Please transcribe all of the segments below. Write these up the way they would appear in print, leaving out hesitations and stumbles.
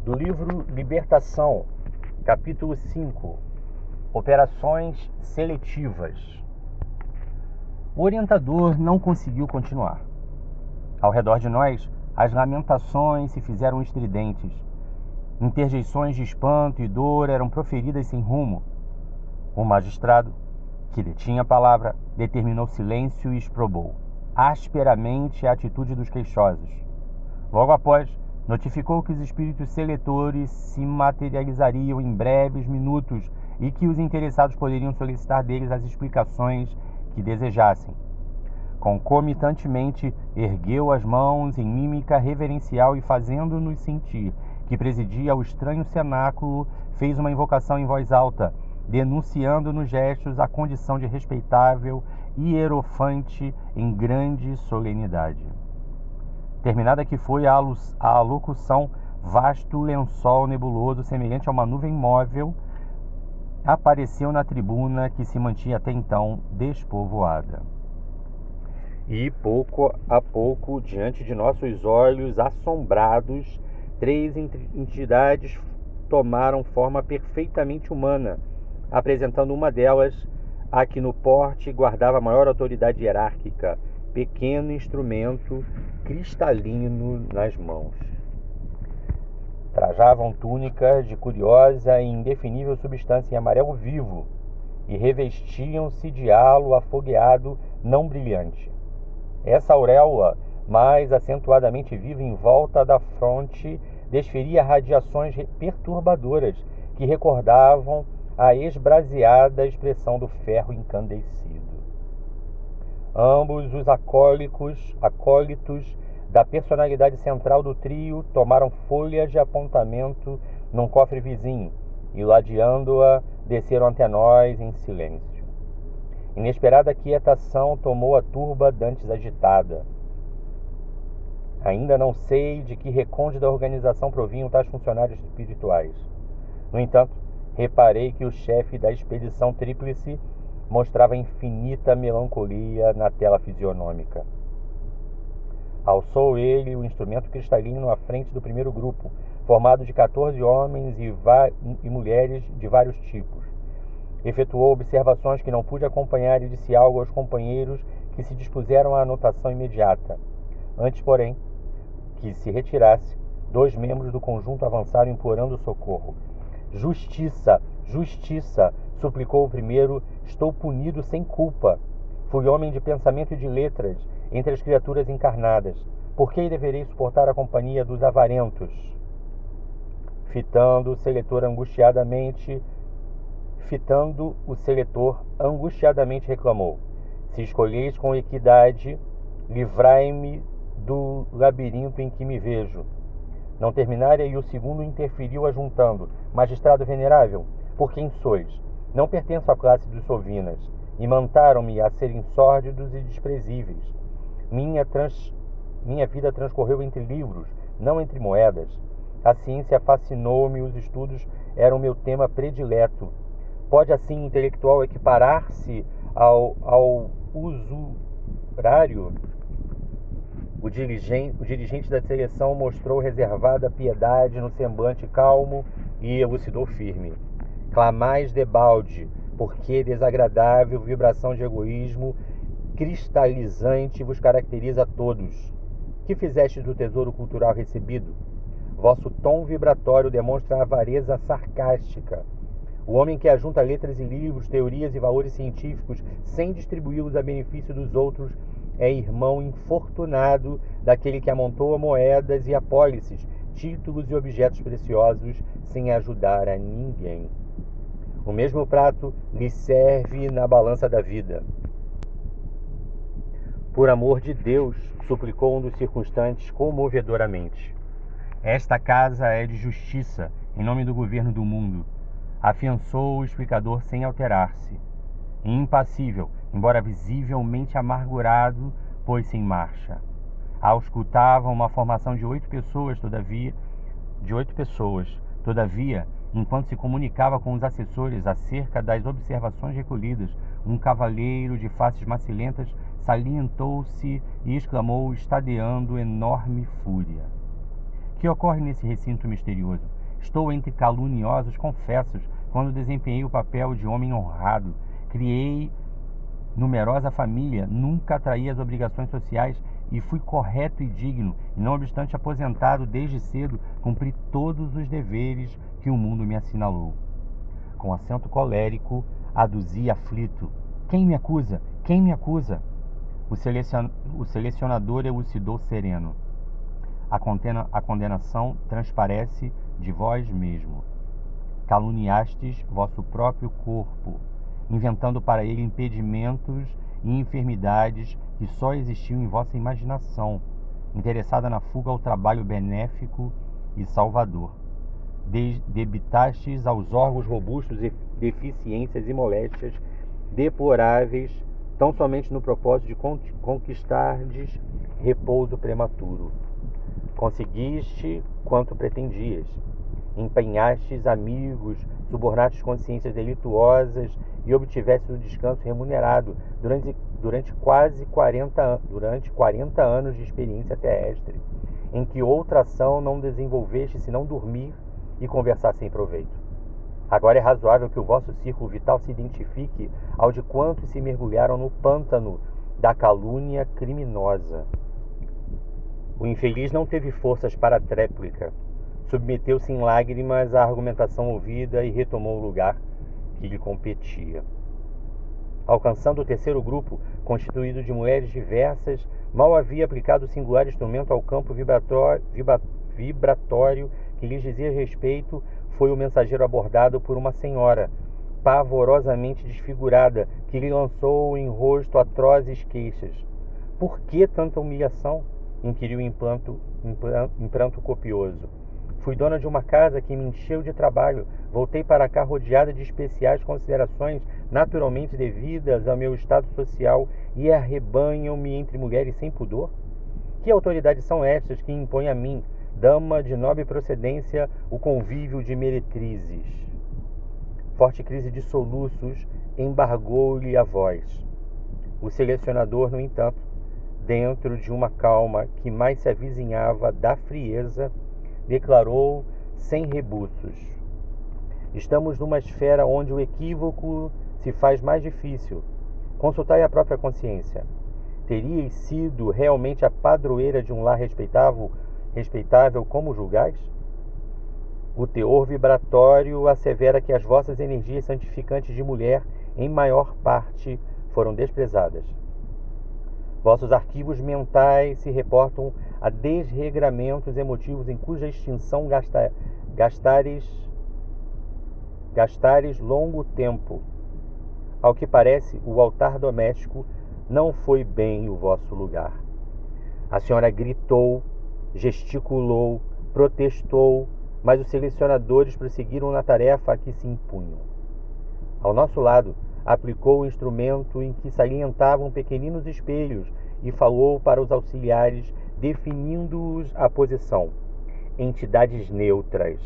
do livro Libertação, capítulo 5, Operações Seletivas. O orientador não conseguiu continuar. Ao redor de nós, as lamentações se fizeram estridentes. Interjeições de espanto e dor eram proferidas sem rumo. O magistrado, que detinha a palavra, determinou silêncio e exprobou asperamente a atitude dos queixosos. Logo após, notificou que os espíritos seletores se materializariam em breves minutos e que os interessados poderiam solicitar deles as explicações que desejassem. Concomitantemente, ergueu as mãos em mímica reverencial e, fazendo-nos sentir que presidia ao estranho cenáculo, fez uma invocação em voz alta, denunciando nos gestos a condição de respeitável hierofante em grande solenidade. Terminada que foi a alocução, vasto lençol nebuloso, semelhante a uma nuvem móvel, apareceu na tribuna que se mantinha até então despovoada. E pouco a pouco, diante de nossos olhos assombrados, 3 entidades tomaram forma perfeitamente humana, apresentando uma delas a que no porte guardava a maior autoridade hierárquica, pequeno instrumento cristalino nas mãos. Trajavam túnicas de curiosa e indefinível substância em amarelo vivo e revestiam-se de halo afogueado não brilhante. Essa auréola, mais acentuadamente viva em volta da fronte, desferia radiações perturbadoras que recordavam a esbraseada expressão do ferro encandecido. Ambos os acólitos da personalidade central do trio tomaram folhas de apontamento num cofre vizinho e, ladeando-a, desceram até nós em silêncio. Inesperada quietação tomou a turba dantes agitada. Ainda não sei de que recôndita organização provinham tais funcionários espirituais. No entanto, reparei que o chefe da expedição tríplice mostrava infinita melancolia na tela fisionômica. Alçou ele o instrumento cristalino à frente do primeiro grupo, formado de 14 homens e mulheres de vários tipos. Efetuou observações que não pude acompanhar e disse algo aos companheiros que se dispuseram à anotação imediata. Antes, porém, que se retirasse, 2 membros do conjunto avançaram implorando socorro. Justiça, justiça, suplicou o primeiro, estou punido sem culpa. Fui homem de pensamento e de letras entre as criaturas encarnadas. Por que deverei suportar a companhia dos avarentos? Fitando o seletor angustiadamente reclamou: se escolheis com equidade, livrai-me do labirinto em que me vejo. Não terminara e o segundo interferiu ajuntando: magistrado venerável, por quem sois? Não pertenço à classe dos sovinas. Imantaram-me a serem sórdidos e desprezíveis. Minha vida transcorreu entre livros, não entre moedas. A ciência fascinou-me, os estudos eram meu tema predileto. Pode assim o intelectual equiparar-se ao usurário? O dirigente da seleção mostrou reservada piedade no semblante calmo e elucidou firme: clamais debalde, porque desagradável vibração de egoísmo cristalizante vos caracteriza a todos. Que fizestes do tesouro cultural recebido? Vosso tom vibratório demonstra avareza sarcástica. O homem que ajunta letras e livros, teorias e valores científicos sem distribuí-los a benefício dos outros é irmão infortunado daquele que amontoa moedas e apólices, títulos e objetos preciosos sem ajudar a ninguém. O mesmo prato lhe serve na balança da vida. Por amor de Deus, suplicou um dos circunstantes comovedoramente. Esta casa é de justiça, em nome do governo do mundo. Afiançou o explicador sem alterar-se. Impassível, embora visivelmente amargurado, pôs-se em marcha. Auscultavam uma formação de 8 pessoas, todavia, enquanto se comunicava com os assessores acerca das observações recolhidas, um cavalheiro de faces macilentas salientou-se e exclamou, estadeando enorme fúria: Que ocorre nesse recinto misterioso? Estou entre caluniosos confessos quando desempenhei o papel de homem honrado. Criei numerosa família, nunca atraí as obrigações sociais e fui correto e digno, e não obstante aposentado desde cedo, cumpri todos os deveres que o mundo me assinalou. Com acento colérico, aduzi aflito: quem me acusa? Quem me acusa? O selecionador elucidou sereno: a condenação transparece de vós mesmo. Caluniastes vosso próprio corpo, inventando para ele impedimentos e enfermidades que só existiam em vossa imaginação, interessada na fuga ao trabalho benéfico e salvador. Debitastes aos órgãos robustos deficiências e moléstias deploráveis, tão somente no propósito de conquistardes repouso prematuro. Conseguiste quanto pretendias. Empenhastes amigos, subornastes consciências delituosas e obtivestes o descanso remunerado durante 40 anos de experiência terrestre, em que outra ação não desenvolveste senão dormir e conversar sem proveito. Agora é razoável que o vosso círculo vital se identifique ao de quantos se mergulharam no pântano da calúnia criminosa. O infeliz não teve forças para a tréplica. Submeteu-se em lágrimas à argumentação ouvida e retomou o lugar que lhe competia. Alcançando o terceiro grupo, constituído de mulheres diversas, mal havia aplicado o singular instrumento ao campo vibratório que lhes dizia respeito, foi o mensageiro abordado por uma senhora, pavorosamente desfigurada, que lhe lançou em rosto atrozes queixas. Por que tanta humilhação? Inquiriu em pranto copioso. Fui dona de uma casa que me encheu de trabalho. Voltei para cá rodeada de especiais considerações naturalmente devidas ao meu estado social e arrebanham-me entre mulheres sem pudor? Que autoridades são estas que impõem a mim, dama de nobre procedência, o convívio de meretrizes? Forte crise de soluços embargou-lhe a voz. O selecionador, no entanto, dentro de uma calma que mais se avizinhava da frieza, declarou sem rebuços: estamos numa esfera onde o equívoco se faz mais difícil. Consultai a própria consciência. Teríeis sido realmente a padroeira de um lar respeitável como julgais? O teor vibratório assevera que as vossas energias santificantes de mulher, em maior parte, foram desprezadas. Vossos arquivos mentais se reportam a desregramentos emotivos em cuja extinção gastares longo tempo. Ao que parece, o altar doméstico não foi bem o vosso lugar. A senhora gritou, gesticulou, protestou, mas os selecionadores prosseguiram na tarefa a que se impunham. Ao nosso lado, aplicou o instrumento em que salientavam pequeninos espelhos e falou para os auxiliares, definindo-os a posição: entidades neutras.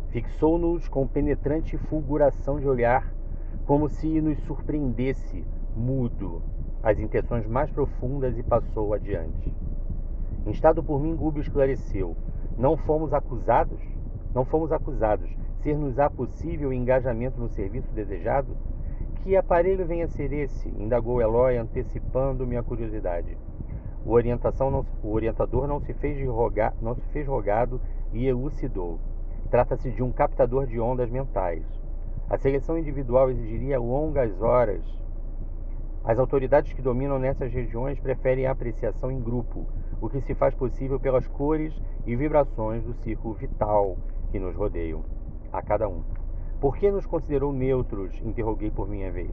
Fixou-nos com penetrante fulguração de olhar, como se nos surpreendesse, mudo, as intenções mais profundas, e passou adiante. Instado por mim, Gúbio esclareceu: não fomos acusados. Ser-nos-á possível o engajamento no serviço desejado? Que aparelho vem a ser esse? Indagou Eloy, antecipando minha curiosidade. O orientador não se fez rogado e elucidou. Trata-se de um captador de ondas mentais. A seleção individual exigiria longas horas. As autoridades que dominam nessas regiões preferem a apreciação em grupo, o que se faz possível pelas cores e vibrações do círculo vital que nos rodeiam, a cada um. Por que nos considerou neutros? Interroguei por minha vez.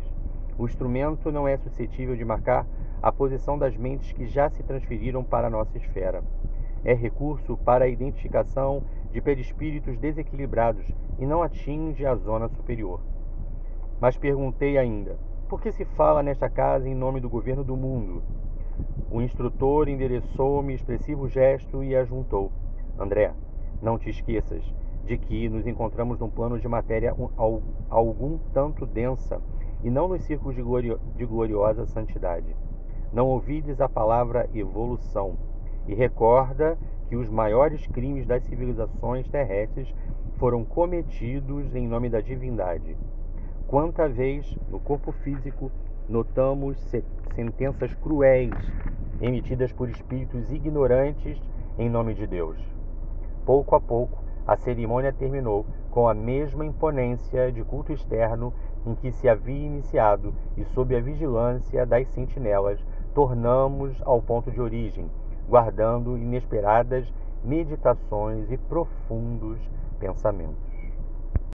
O instrumento não é suscetível de marcar a posição das mentes que já se transferiram para a nossa esfera. É recurso para a identificação de perispíritos desequilibrados e não atinge a zona superior. Mas perguntei ainda: por que se fala nesta casa em nome do governo do mundo? O instrutor endereçou-me expressivo gesto e ajuntou: André, não te esqueças de que nos encontramos num plano de matéria algum tanto densa e não nos círculos de gloriosa santidade. Não ouvides a palavra evolução, e recorda que os maiores crimes das civilizações terrestres foram cometidos em nome da divindade. Quanta vez, no corpo físico, notamos sentenças cruéis emitidas por espíritos ignorantes em nome de Deus. Pouco a pouco, a cerimônia terminou com a mesma imponência de culto externo em que se havia iniciado, e sob a vigilância das sentinelas, tornamos ao ponto de origem, guardando inesperadas meditações e profundos pensamentos.